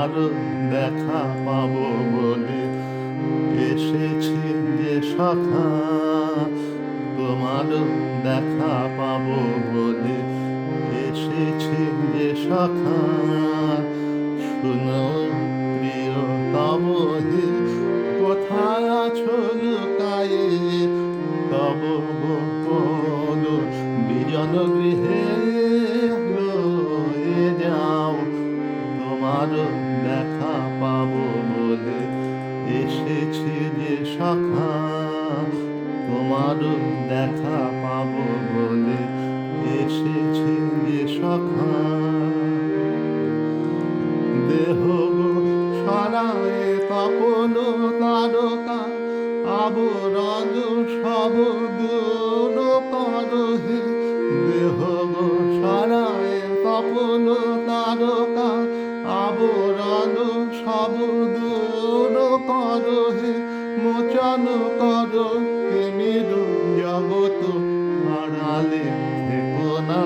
তোমার দেখা পাবো বলে এসেছি যে সখা, তোমার দেখা পাবো বলে এসেছি যে সখা। শুনো প্রিয়তম হে, কোথায় আছো লুকায়ে, তব গোপন বিজন গৃহে রয়ে যাও। তোমার দেখা পাবো বলে এসেছি যে সখা, তোমার দেখা পাবো বলে এসেছি যে সখা। দেহ সরায়ে তপন তারকা, আবরণ সব দূর করহে। দেহ সরায়ে তপন তারকা, আবরণ সব দূর করহে। মোচন কর তিমির জগৎ আড়ালে, থেকো না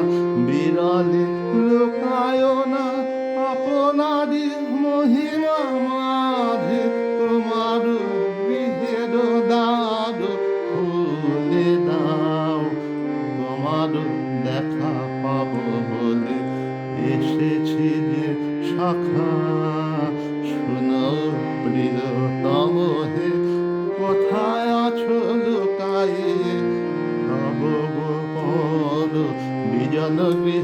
বিরলে, লুকায় না আপনারি মহিমা মাঝে। তোমার গৃহের দ্বার খুলে দাও, তোমার দেখা পাবো বলে এসেছি যে সখা। শুনো প্রিয়তম হে, কোথায় আছো লুকায়ে, তব গোপন বিজন গৃহে